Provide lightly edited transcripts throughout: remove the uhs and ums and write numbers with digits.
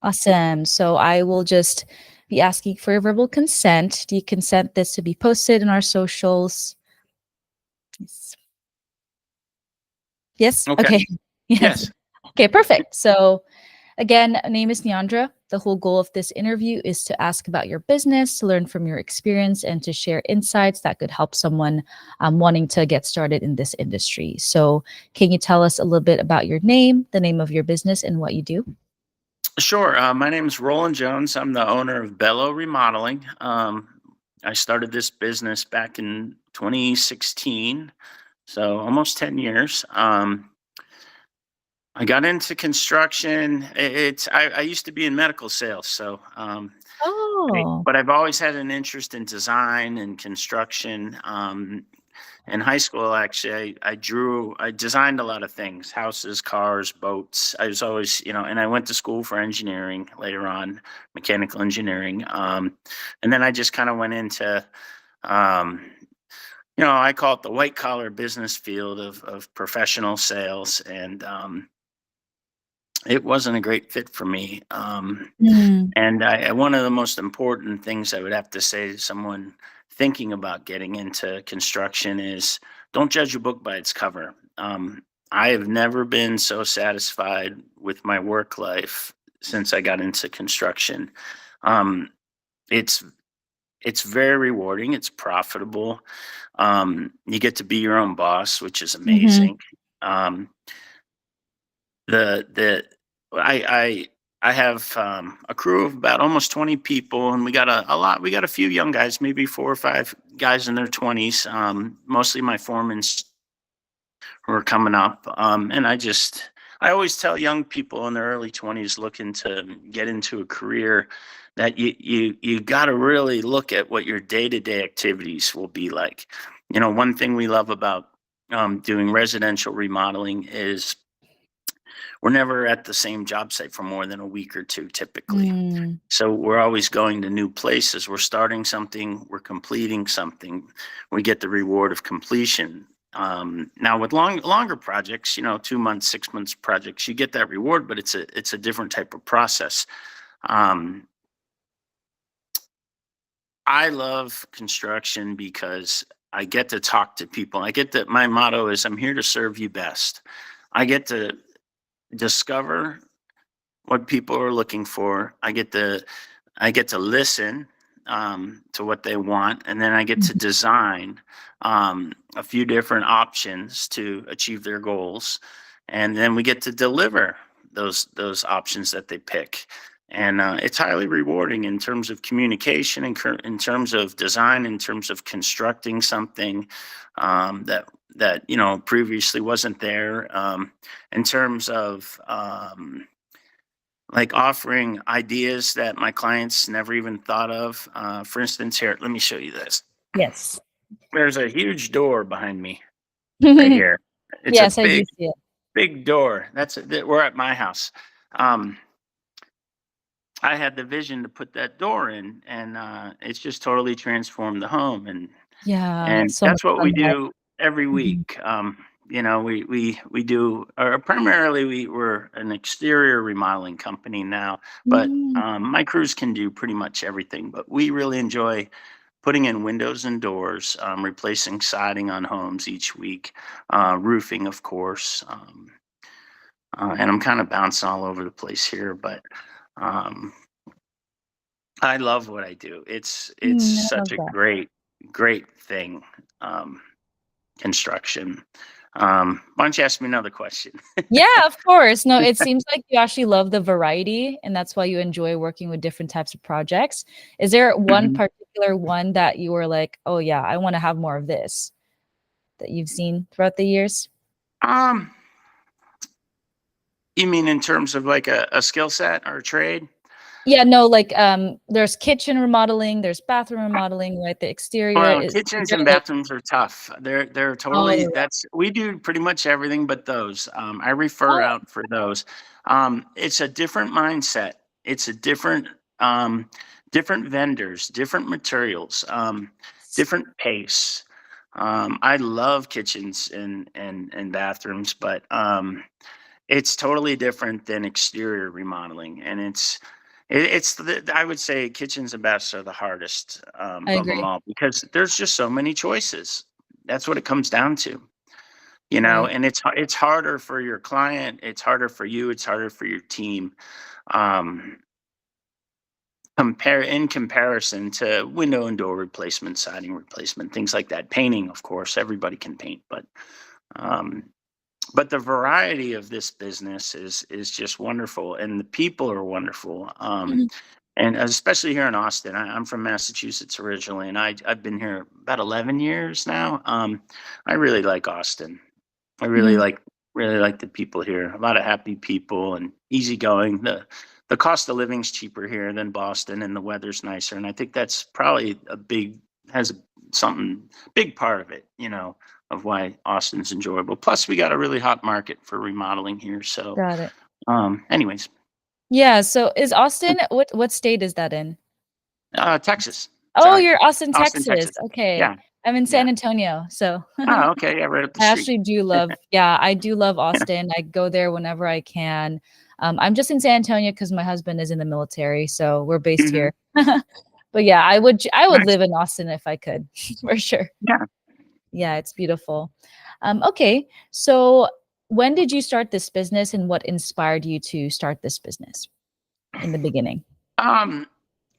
Awesome. So I will just be asking for your verbal consent. Do you consent this to be posted in our socials? Yes. Yes? Okay. Okay. Yes. Yes. Okay, perfect. So again, name is Neandra. The whole goal of this interview is to ask about your business, to learn from your experience, and to share insights that could help someone wanting to get started in this industry. So, can you tell us a little bit about your name, the name of your business, and what you do? Sure. My name is Roland Jones. I'm the owner of Bello Remodeling. I started this business back in 2016, so almost 10 years. I got into construction. I used to be in medical sales, so Oh. but I've always had an interest in design and construction. In high school, actually, I designed a lot of things: houses, cars, boats. I was always, and I went to school for engineering later on, mechanical engineering. And then I just kind of went into, um, I call it the white collar business field of professional sales. And it wasn't a great fit for me. Mm, And one of the most important things I would have to say to someone thinking about getting into construction is don't judge a book by its cover. I have never been so satisfied with my work life since I got into construction. Um, it's it's very rewarding. It's profitable. You get to be your own boss, which is mhm, amazing. Um, the I have a crew of about almost 20 people, and we got a lot. We got a few young guys, maybe 4 or 5 guys in their 20s. Mostly my foremen who are coming up. And I always tell young people in their early 20s looking to get into a career that you got to really look at what your day to day activities will be like. One thing we love about doing residential remodeling is we're never at the same job site for more than a week or two typically. mm, So we're always going to new places. We're starting something, we're completing something. We get the reward of completion. Now with longer projects, 2 months, 6 months projects, you get that reward, but it's a different type of process. Um, I love construction because I get to talk to people. I get that my motto is I'm here to serve you best. I get to discover what people are looking for. I get to listen to what they want, and then I get to mhm. design a few different options to achieve their goals, and then we get to deliver those options that they pick. And it's highly rewarding in terms of communication, in terms of design, in terms of constructing something that previously wasn't there. In terms of like offering ideas that my clients never even thought of. For instance, here, let me show you this. Yes. There's a huge door behind me right here. It's a Yes, I do big, see it. big door. We're at my house. Um, I had the vision to put that door in, and it's just totally transformed the home. And Yeah, and so much that's what we fun, right? do every Mhm. week. We do, or primarily we're an exterior remodeling company now, but Mm, my crews can do pretty much everything. But we really enjoy putting in windows and doors, replacing siding on homes each week, roofing, of course. And I'm kind of bouncing all over the place here, but um, I love what I do. It's I such love a that. great thing. Um, Construction. Why don't you ask me another question? Yeah, of course. No, it seems like you actually love the variety, and that's why you enjoy working with different types of projects. Is there one Mhm. particular one that you were like, "Oh yeah, I wanna have more of this," that you've seen throughout the years? Um, you mean in terms of like a skill set or a trade? Yeah, no, like, there's kitchen remodeling, there's bathroom remodeling, right? The exterior Well, is kitchens there and like bathrooms are tough. They're totally oh, that's we do pretty much everything but those. I refer oh, out for those. It's a different mindset. It's a um, different vendors, different materials, different pace. I love kitchens and bathrooms, but It's totally different than exterior remodeling, and I would say kitchens and baths are the hardest, I of them agree. all because there's just so many choices. That's what it comes down to, Right. and it's harder for your client, it's harder for you, it's harder for your team, um, in comparison to window and door replacement, siding replacement, things like that. Painting, of course, everybody can paint, um, but the variety of this business is just wonderful, and the people are wonderful. Mhm. And especially here in Austin, I'm from Massachusetts originally, and I've been here about 11 years now. I really like Austin. I Mhm. really like the people here. A lot of happy people and easygoing. The cost of living's cheaper here than Boston, and the weather's nicer. And I think that's probably has something big part of it, of why Austin's enjoyable. Plus, we got a really hot market for remodeling here. So, Got it. anyways, Yeah, so is Austin, what state is that in? Texas. Oh, Sorry, you're Austin, Austin, Texas. Texas. Okay. Yeah, I'm in yeah. San Antonio, so Oh, okay. Yeah, right up the I street. actually do love, yeah, I do love Austin. I go there whenever I can. I'm just in San Antonio because my husband is in the military, so we're based Hmm. here. But yeah, I would Nice. live in Austin if I could, for sure. Yeah. Yeah, it's beautiful. Okay, so when did you start this business, and what inspired you to start this business in the beginning? Um,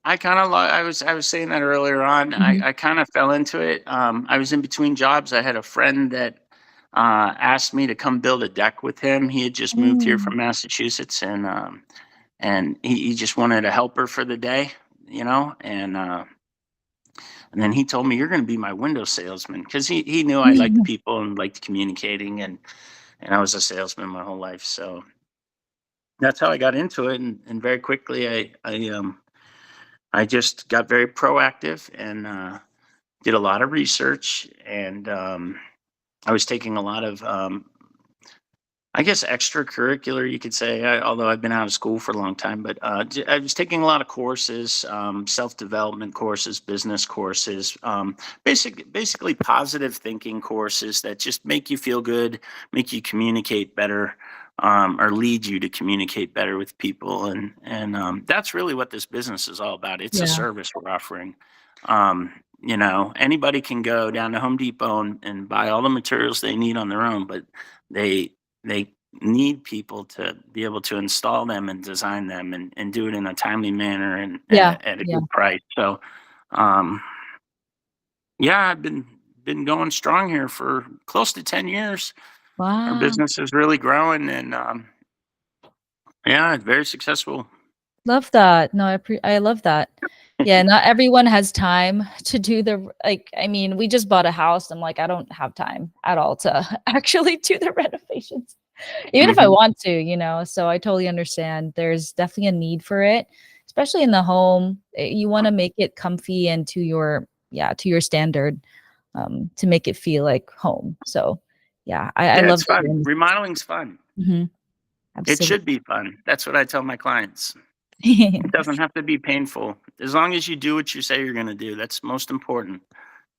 I kind of I was saying that earlier on. Mhm. I kind of fell into it. I was in between jobs. I had a friend that asked me to come build a deck with him. He had just moved here Mm. from Massachusetts, and he just wanted a helper for the day, and then he told me, "You're going to be my window salesman," because he knew I liked people and liked communicating, and I was a salesman my whole life. So that's how I got into it, and very quickly I just got very proactive and did a lot of research, and I was taking a lot of, I guess, extracurricular, you could say, although I've been out of school for a long time, but I was taking a lot of courses, self development courses, business courses, basically positive thinking courses that just make you feel good, make you communicate better. Or lead you to communicate better with people, and that's really what this business is all about. It's a Yeah. service we're offering. Anybody can go down to Home Depot and buy all the materials they need on their own, but they they need people to be able to install them and design them and do it in a timely manner and Yeah. at a Yeah. good price. So, um, yeah, I've been going strong here for close to 10 years. Our Wow. business is really growing, and yeah, it's very successful. Love that. No, I love that. Yeah, not everyone has time to do I mean, we just bought a house. I'm like, I don't have time at all to actually do the renovations, even if I Hmm. want to, so I totally understand. There's definitely a need for it, especially in the home. You want to make it comfy and to your standard, to make it feel like home. So yeah, I Yeah, love it's that you're fun. in. Remodeling's fun. Mhm. It Absolutely. should be fun. That's what I tell my clients. It doesn't have to be painful. As long as you do what you say you're going to do, that's most important.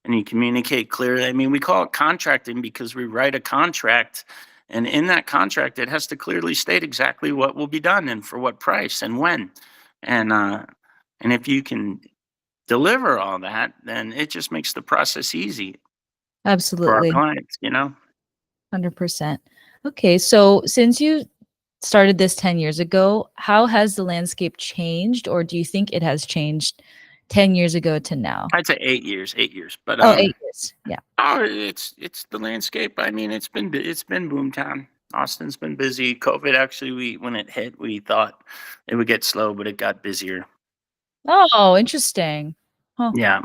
And you communicate clearly. I mean, we call it contracting because we write a contract, and in that contract, it has to clearly state exactly what will be done and for what price and when. And if you can deliver all that, then it just makes the process easy for our Absolutely. clients. 100%. Okay, so since you started this 10 years ago, how has the landscape changed, or do you think it has changed 10 years ago to now? I'd say 8 years, 8 years, but Oh, 8 years. Yeah. oh, it's the landscape. I mean, it's been boomtown. Austin's been busy. COVID actually, we when it hit, we thought it would get slow, but it got busier. Oh, interesting. Huh. Yeah.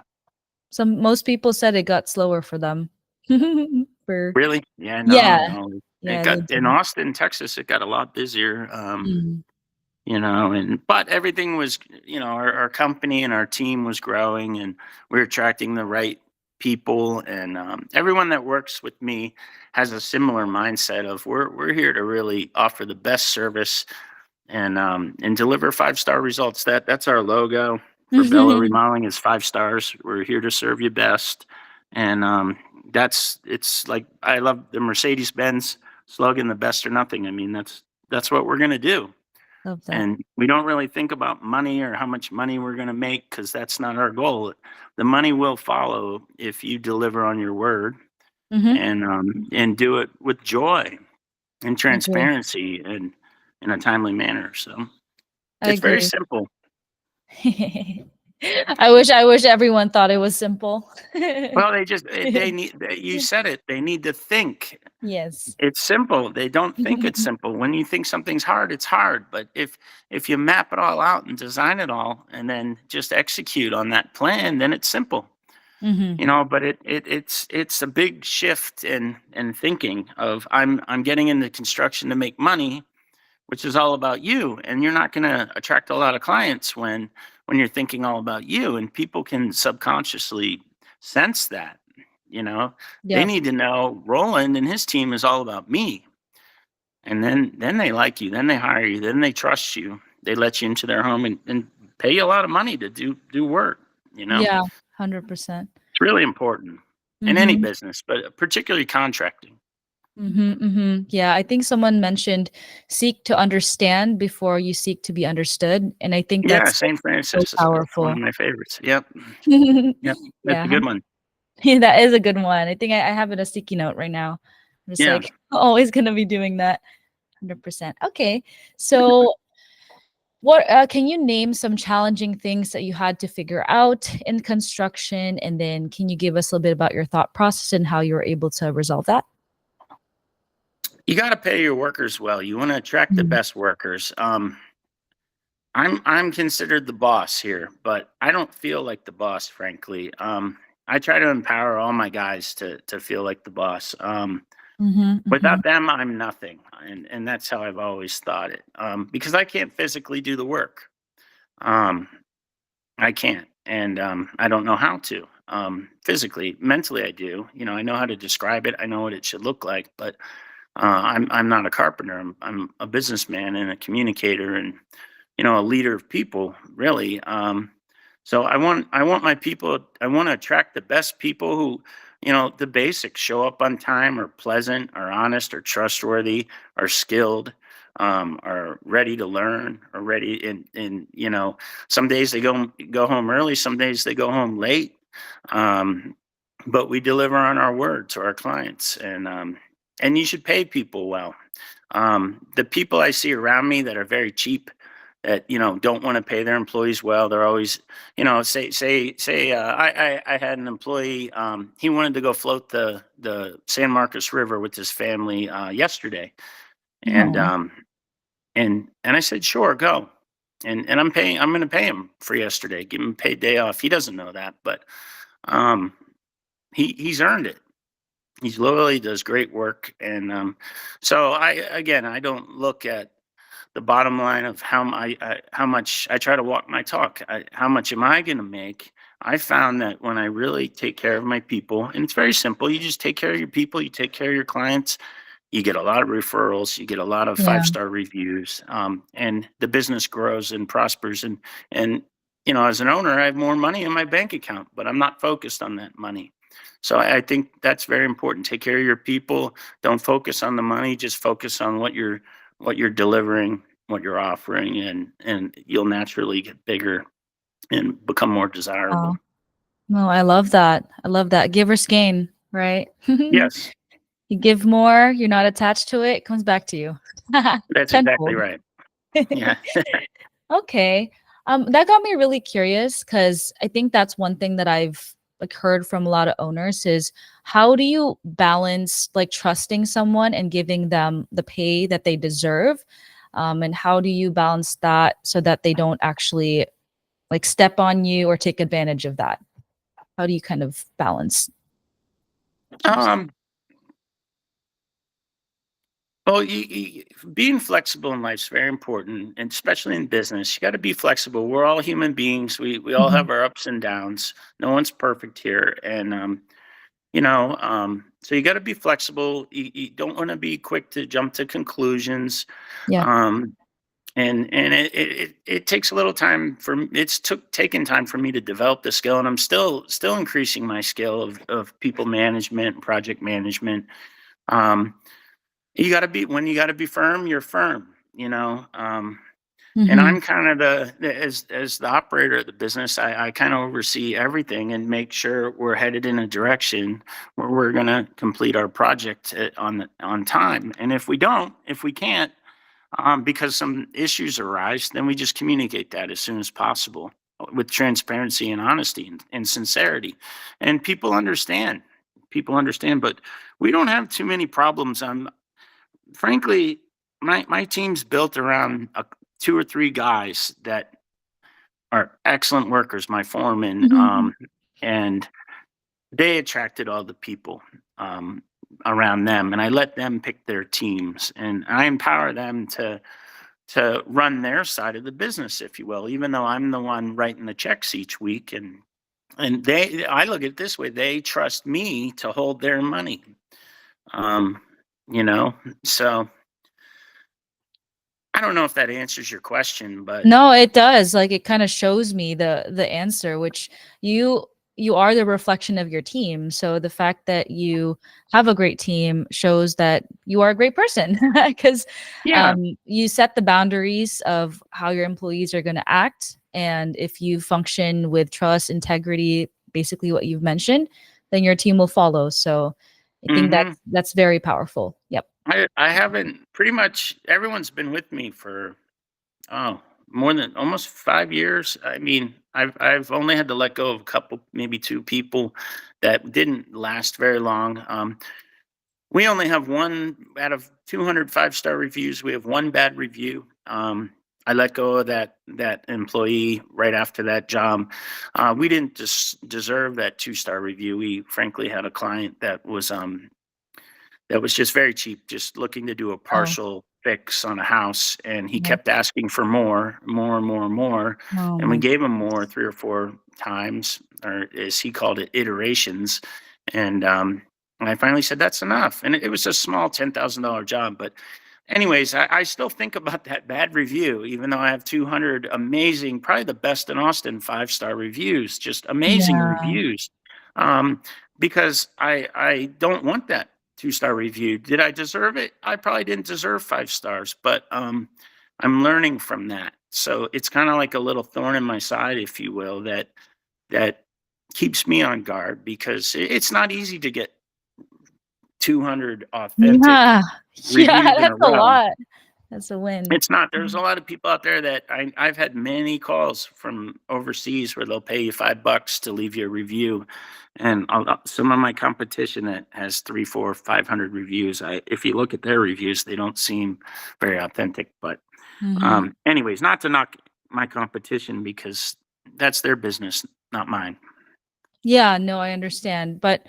Most people said it got slower for them. For Really? Yeah, no, Yeah. no. It Yeah, they got in did. Austin, Texas, it got a lot busier. Mhm. And but everything was, our company and our team was growing, and we're attracting the right people, and everyone that works with me has a similar mindset of we're here to really offer the best service and deliver 5-star results. That's our logo for Bello Remodeling is 5 stars. We're here to serve you best, and it's like I love the Mercedes Benz slogan, the best or nothing. I mean, that's what we're going to do. Love that. And we don't really think about money or how much money we're going to make because that's not our goal. The money will follow if you deliver on your word Mm-hmm. and do it with joy and I agree. transparency and in a timely manner. So I it's very agree. simple. I wish everyone thought it was simple. Well, they need, you said it, they need to think. Yes. It's simple. They don't think it's simple. When you think something's hard, it's hard. But if you map it all out and design it all and then just execute on that plan, then it's simple. Mm-hmm. But it's a big shift in thinking of I'm getting into construction to make money, which is all about you, and you're not going to attract a lot of clients when you're thinking all about you, and people can subconsciously sense that. You know, they Yep. need to know Roland and his team is all about me, and then they like you, then they hire you, then they trust you, they let you into their home and pay you a lot of money to do work. Yeah. 100%. It's really important in any Mm-hmm. business, but particularly contracting. Mm-hmm. Mm-hmm. Yeah. I think someone mentioned seek to understand before you seek to be understood. And I think Yeah, that's St. so Francis is one of powerful. my favorites. Yep, yep, that's Yeah. a good one. That is a good one. I think I have it a sticky note right now. I'm just Yeah. like always gonna be doing that. 100%. Okay. So what can you name some challenging things that you had to figure out in construction? And then can you give us a little bit about your thought process and how you were able to resolve that? You gotta pay your workers well. You wanna attract the Mhm. best workers. I'm considered the boss here, but I don't feel like the boss, frankly. I try to empower all my guys to feel like the boss. Mhm, mhm. Without them, I'm nothing, and that's how I've always thought it. Because I can't physically do the work. Um, I can't, and I don't know how to. Physically, mentally, I do. I know how to describe it. I know what it should look like, but I'm not a carpenter. I'm a businessman and a communicator, and a leader of people, really. So I want my people. I want to attract the best people who, the basics: show up on time, are pleasant, are honest, are trustworthy, are skilled, are ready to learn, are ready. And some days they go home early, some days they go home late. Um, but we deliver on our word to our clients, and you should pay people well. The people I see around me that are very cheap, that don't want to pay their employees well, they're always, say I had an employee, he wanted to go float the San Marcos River with his family yesterday, and No. I said, sure, go. And I'm going to pay him for yesterday, give him a paid day off. He doesn't know that, but um he's earned it. He's loyal. He does great work, and so I don't look at the bottom line of how much I try to walk my talk. How much am I going to make? I found that when I really take care of my people, and it's very simple. You just take care of your people. You take care of your clients. You get a lot of referrals. You get a lot of Yeah. five-star reviews, and the business grows and prospers. And as an owner, I have more money in my bank account, but I'm not focused on that money. So I think that's very important. Take care of your people. Don't focus on the money. Just focus on what you're delivering, what you're offering, and you'll naturally get bigger and become more desirable. Wow. No, I love that. I love that. Giver's gain, right? Yes, You give more, you're not attached to it, it comes back to you. that's exactly Tenfold. right. Yeah. Okay. That got me really curious because I think that's one thing that I've like heard from a lot of owners is how do you balance like trusting someone and giving them the pay that they deserve? And how do you balance that so that they don't actually like step on you or take advantage of that? How do you kind of balance those? Um, well, being flexible in life is very important, and especially in business, you got to be flexible. We're all human beings. We all Mhm. have our ups and downs. No one's perfect here, and so you got to be flexible. You don't want to be quick to jump to conclusions. Yeah. Um, and it takes a little time it's taken time for me to develop the skill, and I'm still increasing my skill of people management and project management. um you got to be firm, you're firm. you know. And Mm-hmm. I'm kind of as the operator of the business, I kind of oversee everything and make sure we're headed in a direction where we're going to complete our project on time. And if we can't, because some issues arise, then we just communicate that as soon as possible with transparency and honesty and sincerity. And people understand, but we don't have too many problems. Frankly, my team's built around two or three guys that are excellent workers, my foreman, Mm-hmm. and they attracted all the people um, around them, and I let them pick their teams, and I empower them to run their side of the business, if you will, even though I'm the one writing the checks each week. And I look at it this way: they trust me to hold their money. Um, you know, so I don't know if that answers your question, but No, it does. Like it kind of shows me the answer, which you you are the reflection of your team. So the fact that you have a great team shows that you are a great person because yeah. you set the boundaries of how your employees are going to act, and if you function with trust, integrity, basically what you've mentioned, then your team will follow. So I think hmm that's very powerful. Yep. I haven't pretty much everyone's been with me for oh more than almost 5 years. I mean, I've only had to let go of a couple, maybe two people that didn't last very long. We only have one out of 200 5-star reviews. We have one bad review. I let go of that employee right after that job. We didn't just deserve that 2-star review. We frankly had a client that was just very cheap, just looking to do a Oh, partial fix on a house, and he yeah. kept asking for more, more and more and more, Oh and we my. gave him more 3 or 4 times, or as he called it, iterations, and I finally said, "That's enough," and it was a small $10,000 job, but anyways, I still think about that bad review, even though I have 200 amazing, probably the best in Austin 5-star reviews, just amazing Yeah. reviews. Um, because I don't want that 2-star review. Did I deserve it? I probably didn't deserve 5 stars, but I'm learning from that. So it's kind of like a little thorn in my side, if you will, that keeps me on guard because it's not easy to get 200 authentic Yeah. Yeah, reviews in a that's a row. lot. That's a win. It's not. There's a Mhm. lot of people out there that I've had many calls from overseas where they'll pay you $5 to leave you a review, and some of my competition that has 3, 4, 500 reviews. If you look at their reviews, they don't seem very authentic. But Mhm. anyways, not to knock my competition because that's their business, not mine. Yeah, no, I understand. But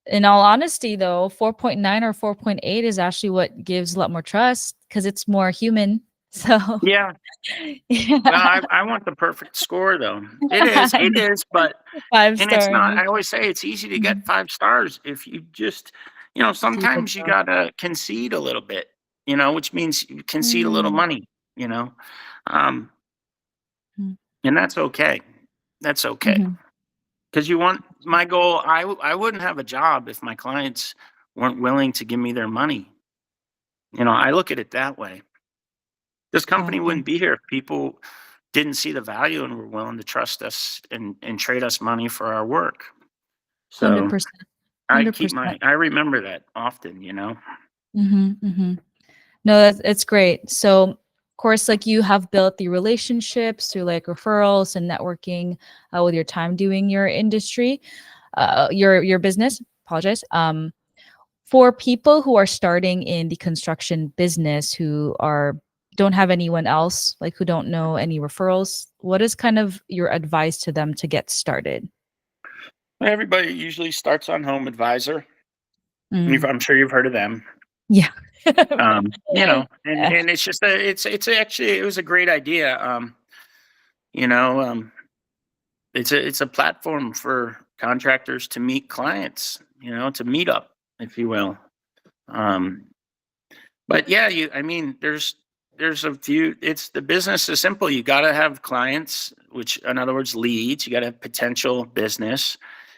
in all honesty, though, 4.9 or 4.8 is actually what gives a lot more trust because it's more human. So, Yeah. Well, yeah. I want the perfect score though. It is, but Five and it's star. not. I always say it's easy to get Mhm. 5 stars if you just, Keep it sometimes you up. gotta concede a little bit, which means you concede a little Mm. money, you know, um, Mm. and that's okay. That's okay Mhm. because you want my goal. I wouldn't have a job if my clients weren't willing to give me their money. I look at it that way. This company wouldn't Awesome. be here if people didn't see the value and were willing to trust us and trade us money for our work. So 100%. 100%. I remember that often. Mhm. Mhm. No, that's it's great. So, of course, like you have built the relationships through like referrals and networking with your time doing your industry, your business. Apologize. For people who are starting in the construction business who are don't have anyone else, like who don't know any referrals, what is kind of your advice to them to get started? Everybody usually starts on Home Advisor. Mm. I'm sure you've heard of them. Yeah. And it's just it's actually it was a great idea. You know, it's a platform for contractors to meet clients. To meet up, if you will. Um, But yeah, I mean, there's a few. It's the business is simple. You got to have clients, which in other words, leads. You got to have potential business,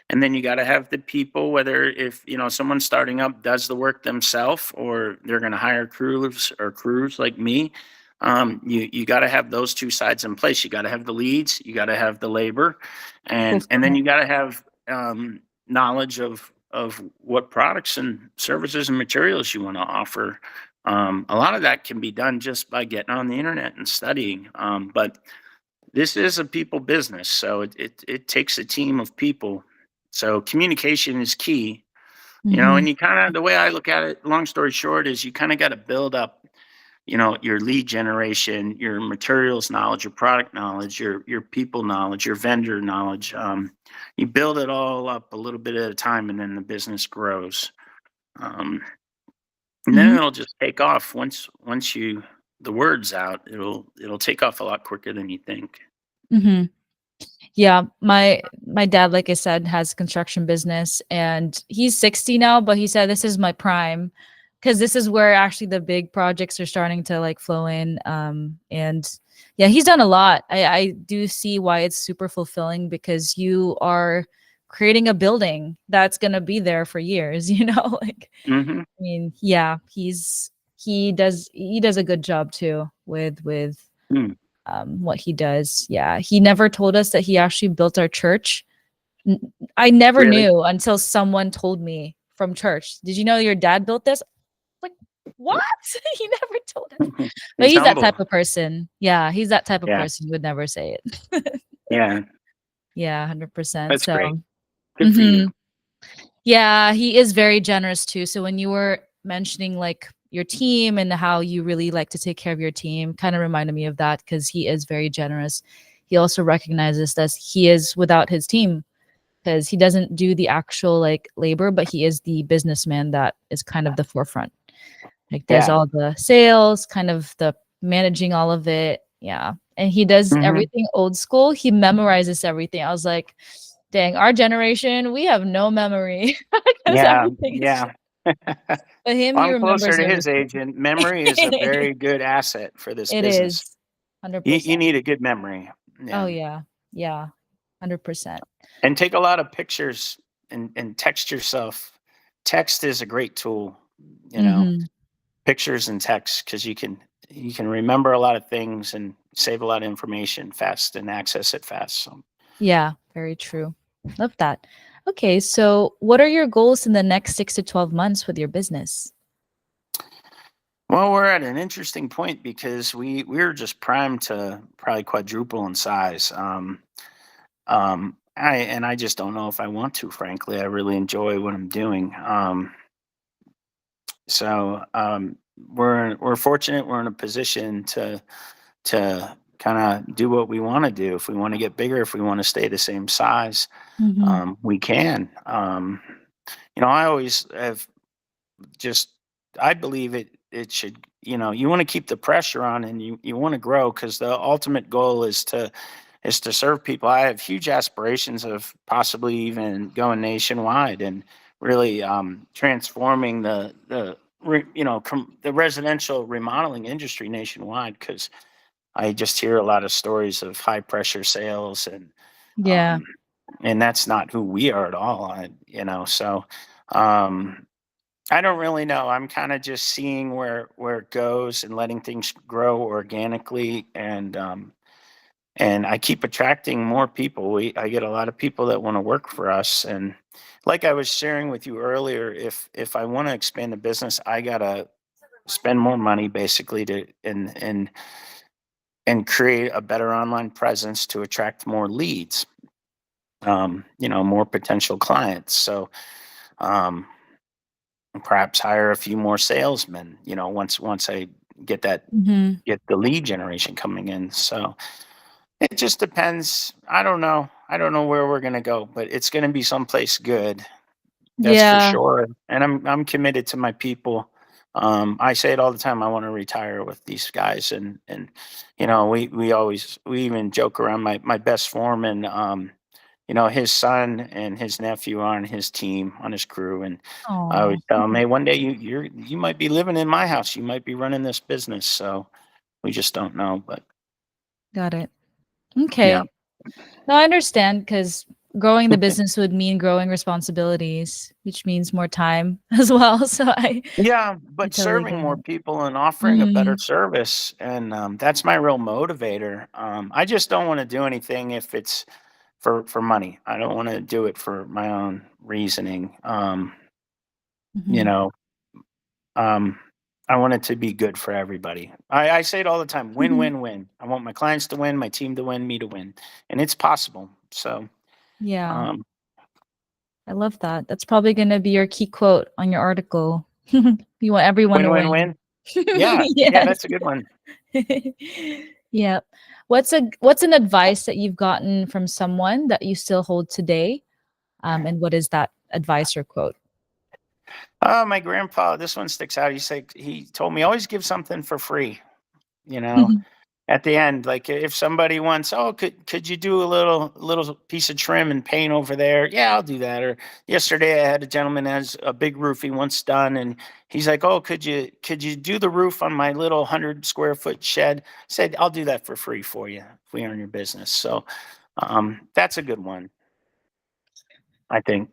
And then you got to have the people, whether if someone's starting up does the work themselves or they're going to hire crews like me. You got to have those two sides in place. You got to have the leads, you got to have the labor, and then Fulfillment. you got to have knowledge of what products and services and materials you want to offer. A lot of that can be done just by getting on the internet and studying. But this is a people business, so it takes a team of people. So communication is key, Mm-hmm. and you kind of, the way I look at it, long story short, is you kind of got to build up, your lead generation, your materials knowledge, your product knowledge, your people knowledge, your vendor knowledge. You build it all up a little bit at a time, and then the business grows. Um, and then Mm-hmm. it'll just take off once you the word's out. It'll take off a lot quicker than you think. Mm-hmm. Yeah, my dad, like I said, has construction business and he's 60 now, but he said this is my prime because this is where actually the big projects are starting to like flow in. And yeah, he's done a lot. I do see why it's super fulfilling because you are creating a building that's gonna be there for years, like Hmm. I mean, yeah, he does a good job too with Mm, what he does. Yeah, he never told us that he actually built our church. I never really? knew until someone told me from church. Did you know your dad built this? Like, what? He never told us. But He's he's that type humble. of person. Yeah, he's that type of Yeah. person. You would never say it. Yeah. Yeah, 100%. That's So, great. Good for you. mhm. Yeah, he is very generous too. So when you were mentioning like your team and how you really like to take care of your team, kind of reminded me of that because he is very generous. He also recognizes that he is without his team because he doesn't do the actual like labor, but he is the businessman that is kind of the forefront. Like does Yeah. all the sales, kind of the managing all of it. Yeah. And he does Hmm. everything old school. He memorizes everything. I was like, dang, our generation, we have no memory because Yeah. everything is. Yeah. But him, Well, he I'm closer remembers to his everything. age, and memory is a very good asset for this It business. is You 100%. need a good memory. Oh Yeah. yeah. Yeah. 100%. And take a lot of pictures and text yourself. Text is a great tool, you know, Mhm. pictures and text, because you can remember a lot of things and save a lot of information fast and access it fast. So, Yeah, very true. Love that. Okay, so what are your goals in the next 6 to 12 months with your business? well, we're at an interesting point because we're just primed to probably quadruple in size. I just don't know if I want to. Frankly, I really enjoy what I'm doing. So we're fortunate. We're in a position to kind of do what we want to do. If we want to get bigger, if we want to stay the same size, Mhm. we can. I always have just I believe it should, you want to keep the pressure on, and you want to grow, because the ultimate goal is to serve people. I have huge aspirations of possibly even going nationwide and really transforming the residential remodeling industry nationwide, because I just hear a lot of stories of high pressure sales, Yeah. um, and that's not who we are at all. So um, I don't really know. I'm kind of just seeing where it goes and letting things grow organically, and I keep attracting more people. I get a lot of people that want to work for us, and like I was sharing with you earlier, if I want to expand the business, I gotta spend more money basically to and create a better online presence to attract more leads, more potential clients. So um, perhaps hire a few more salesmen, once I get that Mhm. get the lead generation coming in. So it just depends. I don't know where we're gonna go, but it's gonna be someplace good. That's for Yeah. sure. And I'm committed to my people. I say it all the time. I want to retire with these guys, and we even joke around. My best foreman, his son and his nephew are on his team, on his crew, and I always Oh, tell him, hey, one day you might be living in my house. You might be running this business. So we just don't know, but got it. yeah. Okay. No, I understand because growing the business would mean growing responsibilities, which means more time as well. So Yeah, I but totally serving get more it. people and offering a better Mhm. service, and that's my real motivator. I just don't want to do anything if it's for money. I don't want to do it for my own reasoning. You Mhm. know, um, I want it to be good for everybody. I say it all the time: win, Mhm. win, win. I want my clients to win, my team to win, me to win, and it's possible. So, Yeah, um, I love that. That's probably gonna be your key quote on your article. You want everyone win, to win, win. win. Yeah, yeah, Yes. that's a good one. Yeah. What's an advice that you've gotten from someone that you still hold today? And what is that advice or quote? Oh, my grandpa, this one sticks out. He told me always give something for free. You know, at the end, like if somebody wants, oh, could you do a little piece of trim and paint over there? Yeah, I'll do that. Or yesterday, I had a gentleman that has a big roof he wants done, and he's like, oh, could you do the roof on my little 100 square foot shed? I said, I'll do that for free for you if we earn your business. So that's a good one, I think.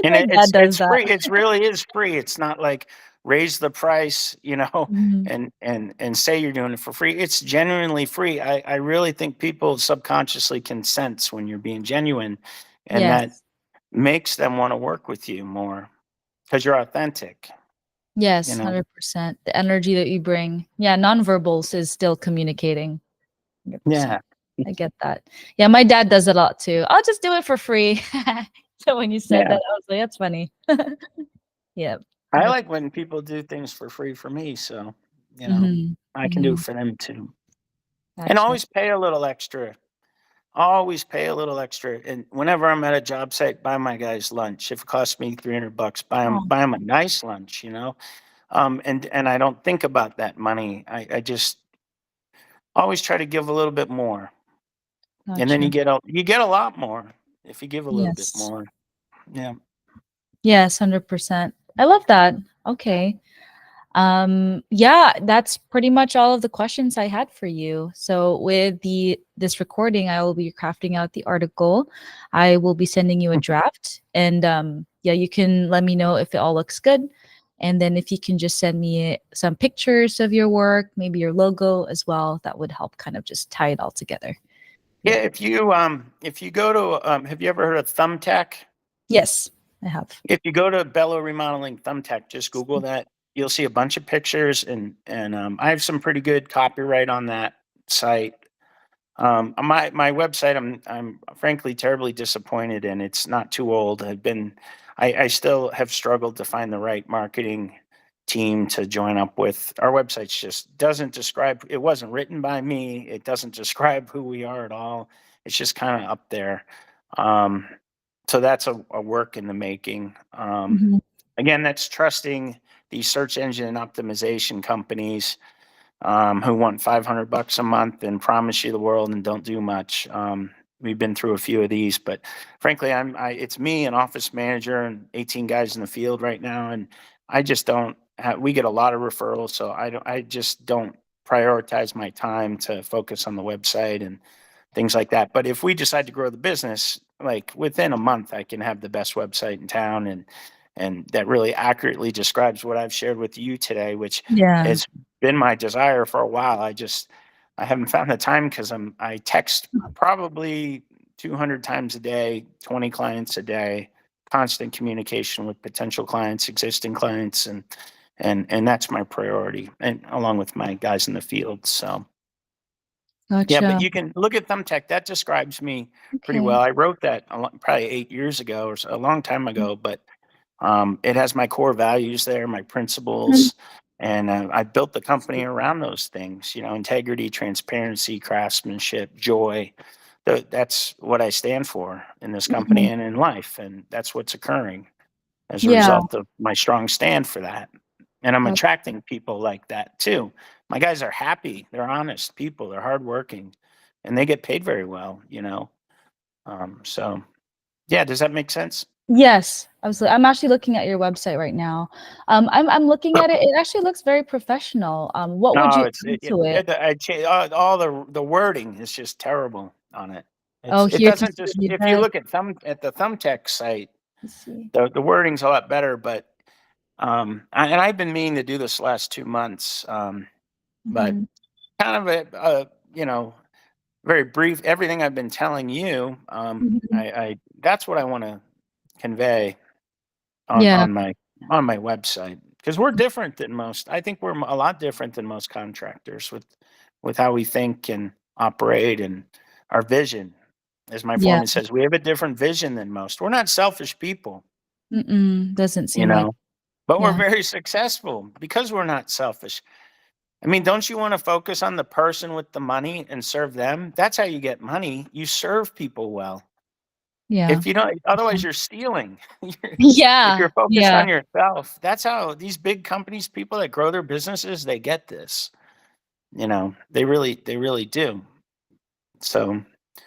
And My dad does it's that. free. It's really is free. It's not like raise the price, Mhm. and say you're doing it for free. It's genuinely free. I really think people subconsciously can sense when you're being genuine, and that Yes. makes them want to work with you more because you're authentic, you Yes, know. 100%. The energy that you bring. Yeah, nonverbals is still communicating. 100%. Yeah. I get that. Yeah, my dad does it a lot too. I'll just do it for free. So when you said that, Yeah. I was like, that's funny. Yeah. I 100. like when people do things for free for me, so Mhm. I can do it Mhm. for them too. And Gotcha. always pay a little extra. Always pay a little extra, and whenever I'm at a job site, buy my guys lunch. If it costs me $300, buy them Oh, buy 'em a nice lunch, you know? And I don't think about that money. I just always try to give a little bit more, and then gotcha. you get a lot more if you give a little bit Yes. more. Yeah. Yes, 100%. I love that. Okay. Yeah, that's pretty much all of the questions I had for you. So with the this recording, I will be crafting out the article. I will be sending you a draft, and yeah, you can let me know if it all looks good. And then if you can just send me some pictures of your work, maybe your logo as well, that would help kind of just tie it all together. Yeah, Yeah. if you go to, have you ever heard of Thumbtack? Yes, I have. If you go to Bello Remodeling Thumbtack, just Google that. You'll see a bunch of pictures, and I have some pretty good copyright on that site. My website, I'm frankly terribly disappointed in. It's not too old. I still have struggled to find the right marketing team to join up with. Our website's just doesn't describe. It wasn't written by me. It doesn't describe who we are at all. It's just kind of up there. Um, so that's a work in the making. Mhm. Again, that's trusting these search engine optimization companies who want $500 a month and promise you the world and don't do much. We've been through a few of these, but frankly, it's me, an office manager, and 18 guys in the field right now, and I just don't. We get a lot of referrals, so I just don't prioritize my time to focus on the website and things like that. But if we decide to grow the business, like within a month, I can have the best website in town, and that really accurately describes what I've shared with you today, which Yeah. has been my desire for a while. I haven't found the time because I text probably 200 times a day, 20 clients a day, constant communication with potential clients, existing clients, and that's my priority, and along with my guys in the field. So yeah, but Gotcha. you can look at Thumbtack. That describes me pretty Okay. well. I wrote that probably 8 years ago or so, a long time ago, but it has my core values there, my Mhm. principles, and I built the company around those things. Integrity, transparency, craftsmanship, joy. That's what I stand for in this company Mhm. and in life, and that's what's occurring as a Yeah. result of my strong stand for that. And I'm attracting people like that too. My guys are happy. They're honest people. They're hardworking, and they get paid very well. So yeah, does that make sense? Yes, absolutely. I'm actually looking at your website right now. I'm looking at it. It actually looks very professional. What would No, you it's add it, it, to it? it I cha- all the wording is just terrible on it. Oh, It here to doesn't see just, the if you deck. look at the Thumbtack site, Let's see. the wording's a lot better, but and I've been meaning to do this last 2 months, but Mhm. kind of a you know, very brief. Everything I've been telling you, Mhm. I that's what I want to convey on Yeah. my website, because we're different than most. I think we're a lot different than most contractors with how we think and operate and our vision. As my Yeah. foreman says, we have a different vision than most. We're not selfish people, Mm-mm. Doesn't you seem like. know, but we're Yeah. very successful because we're not selfish. I mean, don't you want to focus on the person with the money and serve them? That's how you get money. You serve people well. Yeah. If you don't, For sure. otherwise you're stealing. If Yeah. you're focused Yeah. on yourself, that's how these big companies, people that grow their businesses, they get this. They really do. So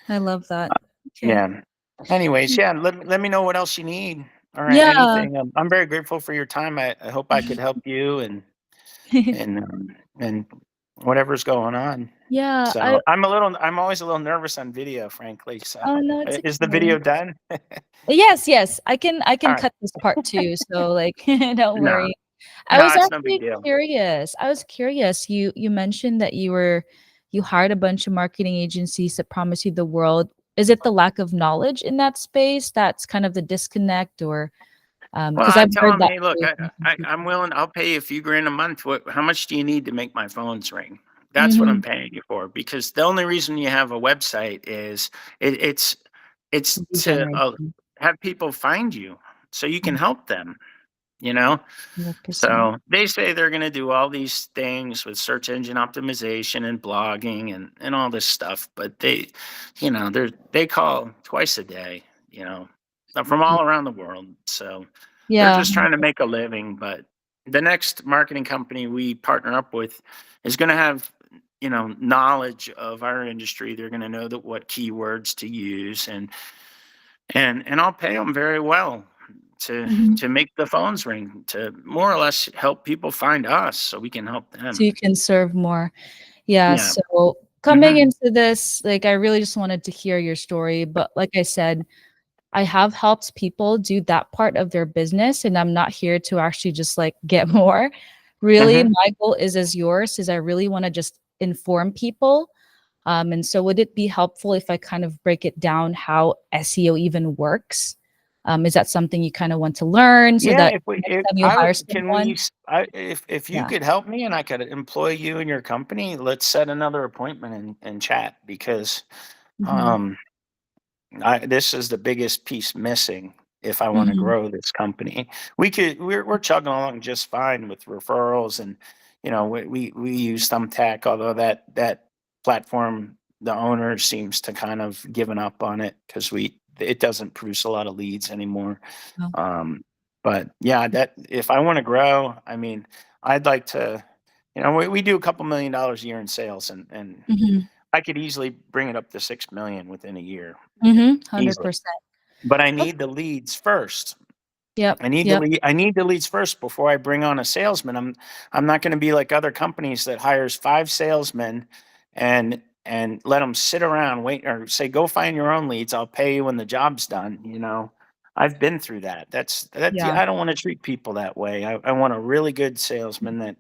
I love that. Okay. yeah. Anyways, yeah. Let me know what else you need or Yeah. anything. I'm very grateful for your time. I hope I could help you and whatever's going on. Yeah. So I'm always a little nervous on video, frankly. So Oh no, it's is the okay. video done? Yes, yes. I can All right. cut this part too. So like don't No, worry. I no, was it's no big actually deal. curious. I was curious. You mentioned that you hired a bunch of marketing agencies that promise you the world. Is it the lack of knowledge in that space that's kind of the disconnect, or Well, because I I've tell heard them, that hey, look, too from some I'm people. willing. I'll pay you a few grand a month. How much do you need to make my phones ring? That's what I'm Mhm. paying you for. Because the only reason you have a website is it, it's it's Lead to generation. have people find you so you can help them. You know, 100%. so they say they're going to do all these things with search engine optimization and blogging and all this stuff, but they call twice a day, from all around the world. So they're Yeah. just trying to make a living. But the next marketing company we partner up with is going to have knowledge of our industry. They're going to know that what keywords to use, and I'll pay them very well to Mhm. to make the phones ring, to more or less help people find us so we can help So them. you can serve more. Yeah, Yeah. so coming Hmm. into this, like, I really just wanted to hear your story, but like I said, I have helped people do that part of their business, and I'm not here to actually just, like, get more. Really, Hmm. my goal is as yours, is I really wanna just inform people, and so would it be helpful if I kind of break it down how SEO even works? Is that something you kinda want to learn so Yeah, that if we, next if time you I hire would, can we, someone. if you Yeah. could help me and I could employ you in your company, let's set another appointment and chat, because Mhm. um, this is the biggest piece missing if I want to Mhm. grow this company. We're chugging along just fine with referrals, and we use Thumbtack, although that platform, the owner seems to kind of given up on it because we it doesn't produce a lot of leads anymore. Oh. Um, but yeah, that if I want to grow, I mean, I'd like to, we do a couple $1 million a year in sales, and Mhm. I could easily bring it up to 6 million within a year, Mhm. easily. 100%. But I Okay. need the leads first. Yep. Yep. I need the leads first before I bring on a salesman. I'm not going to be like other companies that hires 5 salesmen and let them sit around wait, or say, go find your own leads. I'll pay you when the job's done. I've been through that. Yeah. I don't want to treat people that way. I want a really good salesman that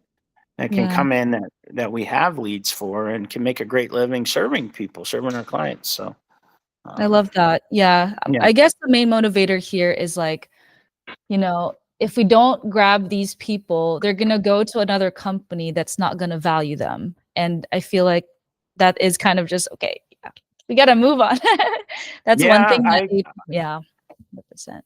can Yeah. come in, that we have leads for, and can make a great living serving people, serving our clients. So I um, love that. Yeah. yeah. I guess the main motivator here is like, if we don't grab these people, they're gonna go to another company that's not gonna value them. And I feel like that is kind of just okay, yeah, we gotta move on. That's one Yeah, thing that I yeah, 100%.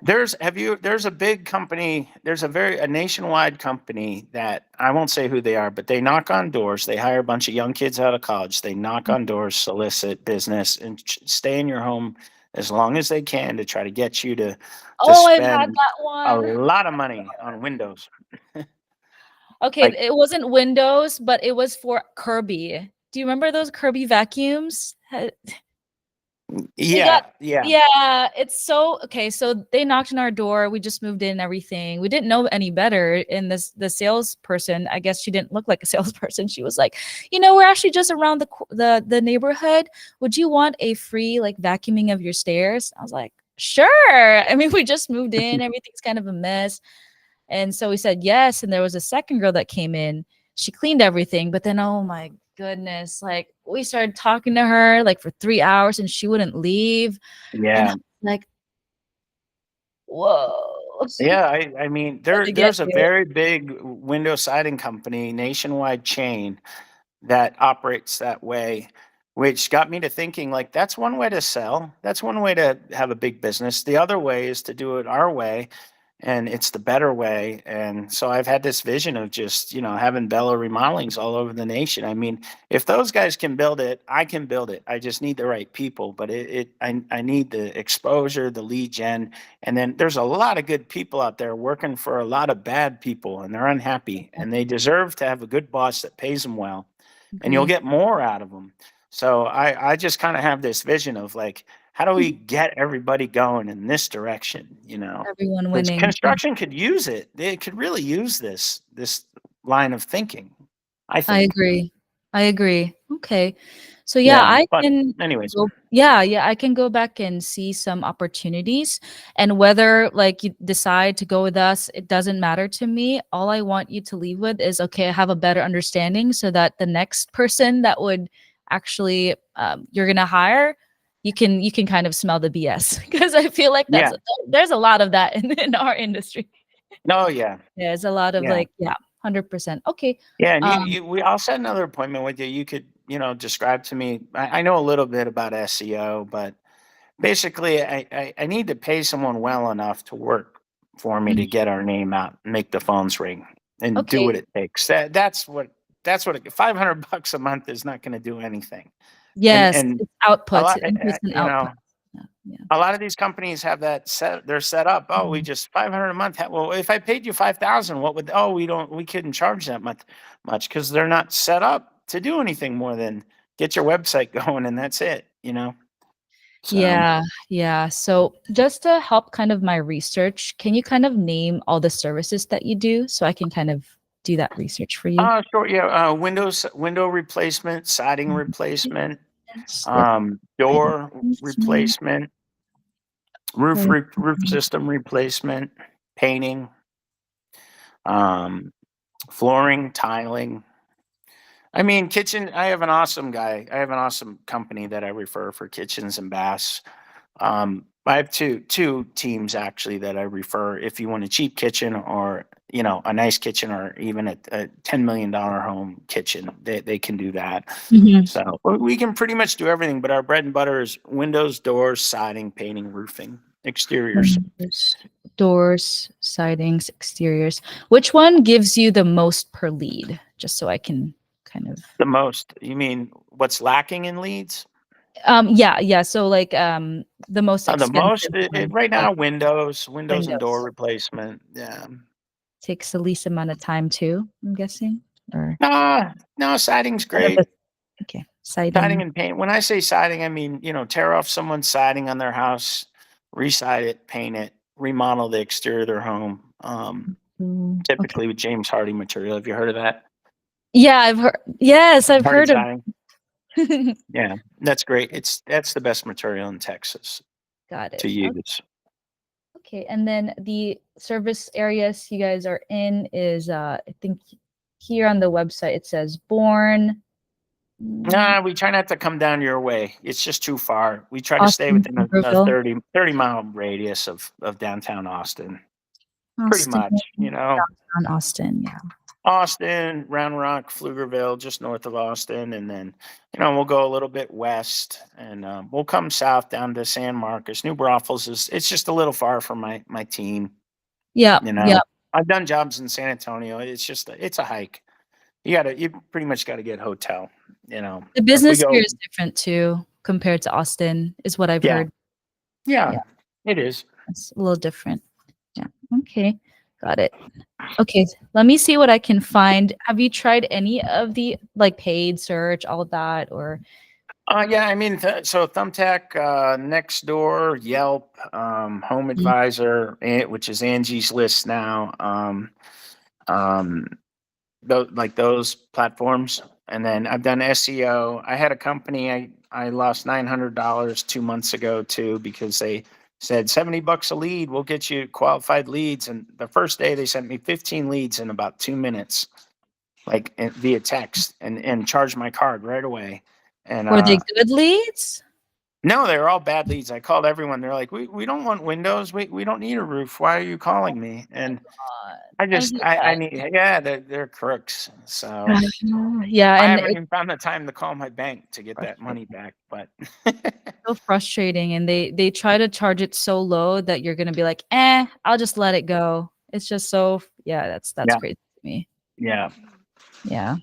there's a big company, there's a nationwide company that I won't say who they are, but they knock on doors. They hire a bunch of young kids out of college. They knock on doors, solicit business, and stay in your home as long as they can to try to get you to Oh, I've had spend that a one. lot of money on Windows. Okay, Like, it wasn't Windows, but it was for Kirby. Do you remember those Kirby vacuums? We got Yeah, yeah, yeah, it's so okay, so they knocked on our door, we just moved in and everything. We didn't know any better, and the salesperson, I guess she didn't look like a salesperson. She was like, "You know, we're actually just around the neighborhood. Would you want a free like vacuuming of your stairs?" I was like, "Sure." I mean, we just moved in, everything's kind of a mess. And so we said yes, and there was a second girl that came in. She cleaned everything, but then oh my goodness, like we started talking to her like for 3 hours and she wouldn't leave. And I'm yeah. like, "Whoa." Yeah, I mean, Had to get there's a it. very big window siding company, nationwide chain that operates that way, which got me to thinking like that's one way to sell. That's one way to have a big business. The other way is to do it our way, and it's the better way. And so I've had this vision of just, having Bello remodelings all over the nation. I mean, if those guys can build it, I can build it. I just need the right people, but I need the exposure, the lead gen, and then there's a lot of good people out there working for a lot of bad people, and they're unhappy, and they deserve to have a good boss that pays them well, and you'll Agree. get more out of them. So I just kind of have this vision of like, how do we get everybody going in this direction? Everyone Because winning. construction could use it. They could really use this line of thinking, I I think. agree. I agree. Okay. So yeah, Yeah, I but can anyways, go yeah, yeah, I can go back and see some opportunities, and whether like you decide to go with us, it doesn't matter to me. All I want you to leave with is okay, I have a better understanding so that the next person that would actually you're gonna hire, you can kind of smell the BS because I feel like yeah. there's a lot of that in our industry. No, yeah. Yeah, there's a lot of Yeah. like yeah, 100%. Okay. Yeah, and Um I'll set another appointment with you. You could, describe to me. I know a little bit about SEO, but basically, I need to pay someone well enough to work for me mhm, to get our name out, and make the phones ring, and do okay. what it takes. That's what 500 bucks a month is not going to do anything. And Yes, and it's a outputs, lot, inputs and outputs. Yeah, yeah. a lot of these companies have that set. They're set up. Oh, we Mhm. just 500 a month. Well, if I paid you 5,000, what would? Oh, we couldn't charge that much because they're not set up to do anything more than get your website going, and that's it. So. Yeah, yeah. So just to help kind of my research, can you kind of name all the services that you do so I can kind of do that research for you? Sure, yeah, window replacement, siding Mhm. replacement, Yes, yep. Item door placement, replacement, door roof system replacement, painting, um, flooring, tiling. I mean, kitchen. I have an awesome guy. I have an awesome company that I refer for kitchens and baths. I have two teams actually that I refer if you want a cheap kitchen, or a nice kitchen, or even a $10 million home kitchen. They can do that. mhm. So we can pretty much do everything. But our bread and butter is windows, doors, siding, painting, roofing, exteriors. Windows, doors, sidings, exteriors. Which one gives you the most per lead? Just so I can kind of The most. You mean what's lacking in leads? yeah, yeah. So like the most The most expensive one, right like now, windows and door windows. replacement. Yeah. Takes the least amount of time too, I'm guessing? Or No, siding's kind of the great. okay, Siding siding. and paint. When I say siding, I mean, tear off someone's siding on their house, reside it, paint it, remodel the exterior of their home. Okay. Typically with James Hardy material. Have you heard of that? Yeah, I've heard yes, I've Hardy heard of siding. Yeah, that's great. That's the best material in Texas got to it. use. Okay, and then the service areas you guys are in is, I think here on the website it says Bourne, mm, Nah, we try not to come down your way. It's just too far. We try to stay Austin, within a Centerville, 30 mile radius of downtown Austin. Pretty Austin, much. downtown Austin, yeah. Austin, Round Rock, Pflugerville, just north of Austin, and then we'll go a little bit west, and we'll come south down to San Marcos. New Braunfels it's just a little far from my team. Yeah, You yeah. know, I've done jobs in San Antonio. It's a hike. You pretty much got to get hotel. The If we business here go, is different too compared to Austin, is what I've yeah, heard. yeah, Yeah, it is. it's a little different. Yeah. Okay. Got it. Okay, let me see what I can find. Have you tried any of the like paid search, all of that, or Yeah, I mean, so Thumbtack, Nextdoor, Yelp, Home Mm. Advisor, which is Angie's List now. Um, like those platforms. And then I've done SEO. I had a company I lost $900 2 months ago too because they said $70 a lead, we'll get you qualified leads. And the first day they sent me 15 leads in about 2 minutes, like via text, and charged my card right away. And Were they good leads? no, they were all bad leads. I called everyone. They're like, we don't want windows. We don't need a roof. Why are you calling me? And I I hate just I that. need, yeah, they're crooks. So Yeah, I and haven't it's even found the time to call my bank to get that money frustrating. back. But So frustrating, and they try to charge it so low that you're gonna be like, I'll just let it go. It's just so yeah, that's yeah, crazy to me. yeah. Yeah.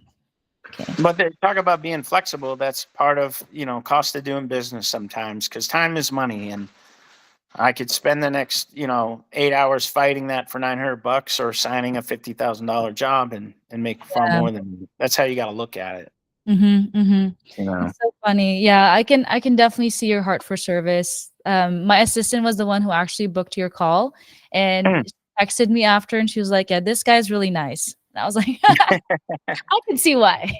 Okay. But they talk about being flexible. That's part of, cost of doing business sometimes, because time is money. And I could spend the next, 8 hours fighting that for $900 or signing a $50,000 job and make far Yeah. more than that's how you got to look at it. Mhm, mhm. You know. It's so funny. Yeah, I can definitely see your heart for service. My assistant was the one who actually booked your call, and Mm, she texted me after, and she was like, "Yeah, this guy's really nice." And I was like, "I can see why."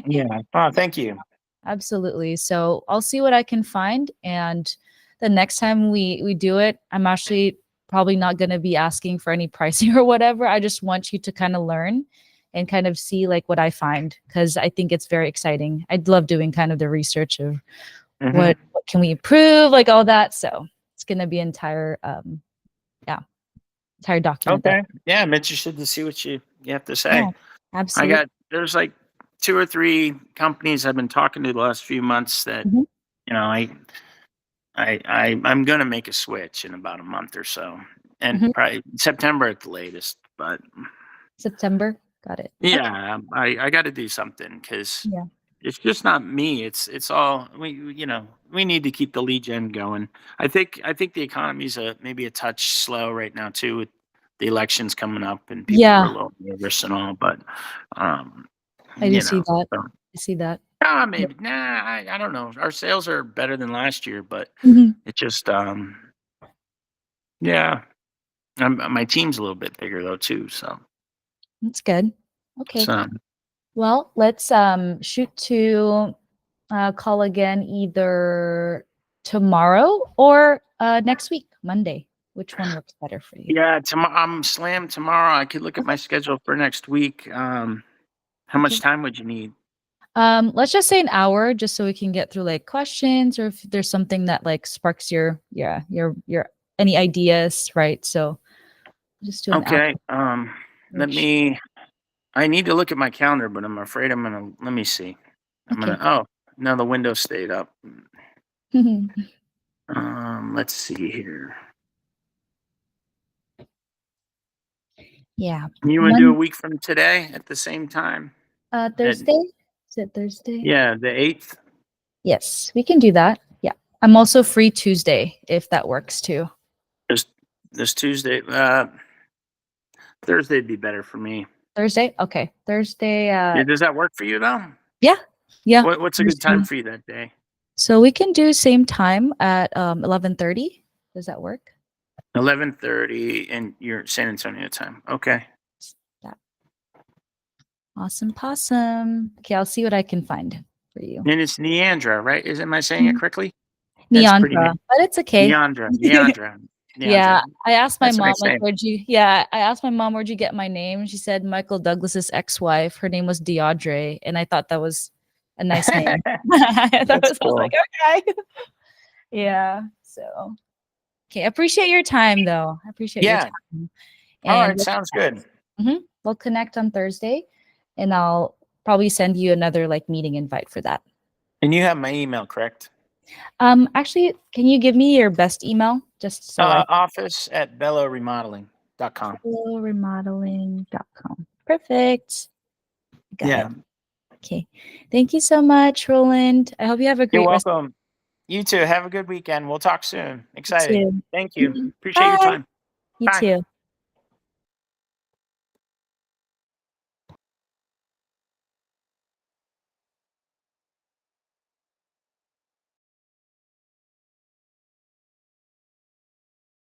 yeah. Oh, thank you. Absolutely. So I'll see what I can find, and the next time we do it, I'm actually probably not going to be asking for any pricing or whatever. I just want you to kind of learn and kind of see like what I find because I think it's very exciting. I love doing kind of the research of Hmm. what can we improve, like all that. So it's going to be yeah, entire document that. Okay. Yeah, I'm interested to see what you have to Yeah, say. absolutely. There's like two or three companies I've been talking to the last few months that, Mhm, you know, I'm gonna make a switch in about a month or so, and mhm. probably September at the latest. But September. Got it. Okay. yeah, I got to do something because Yeah. it's just not me. It's all we need to keep the lead gen going. I think the economy's maybe a touch slow right now too, with the elections coming up and people are a Yeah, little nervous and all. But um, I do see that. so, I see that. Yeah. maybe I don't know. Our sales are better than last year, but Mhm. it just yeah. My team's a little bit bigger though too, That's good. Okay. so Well, let's shoot to call again either tomorrow or next week, Monday. Which one works better for you? yeah. I'm slammed tomorrow. I could look at my schedule for next week. How much Okay. time would you need? Let's just say an hour, just so we can get through like questions, or if there's something that like sparks your any ideas, right? So just do an hour. Okay. Let Ish. me. I need to look at my calendar, but I'm afraid I'm gonna. Let me see. I'm gonna. Okay. Oh, no, the window stayed up. Let's see here. Yeah. You want to do a One week from today at the same time? At Thursday. Is it Thursday? yeah, the 8th. Yes, we can do that. Yeah. I'm also free Tuesday if that works too. This this Tuesday. Thursday'd be better for me. Thursday? Okay. Thursday Yeah, does that work for you though? yeah. Yeah. What's a good time Thursday. for you that day? So we can do same time at 11:30. Does that work? 11:30, and you're San Antonio time. Okay. Yeah. Awesome possum. Okay, I'll see what I can find for you. And it's Neandra, right? Am I saying it Mhm. correctly? That's a pretty Neandra, name. but it's okay. Neandra. Neandra. Yeah, Neandra. I asked my That's a mom nice like, name. I asked my mom where'd you get my name? She said Michael Douglas's ex-wife. Her name was Deaudre, and I thought that was a nice name. That's I was like, cool. okay. Yeah. So, okay. Appreciate your time, though. I appreciate your Yeah. time. All And right. Sounds good. we'll connect on Thursday, and I'll probably send you another like meeting invite for that. And you have my email, correct? Actually, can you give me your best email just so I Office at belloremodeling.com. remodeling.com. Perfect. Got Yeah. it. Okay. Thank you so much, Roland. I hope you have a You're great rest welcome. You too. Have a good weekend. We'll talk soon. of Exciting. you Thank you. too. Appreciate your Bye. time. You Bye. too.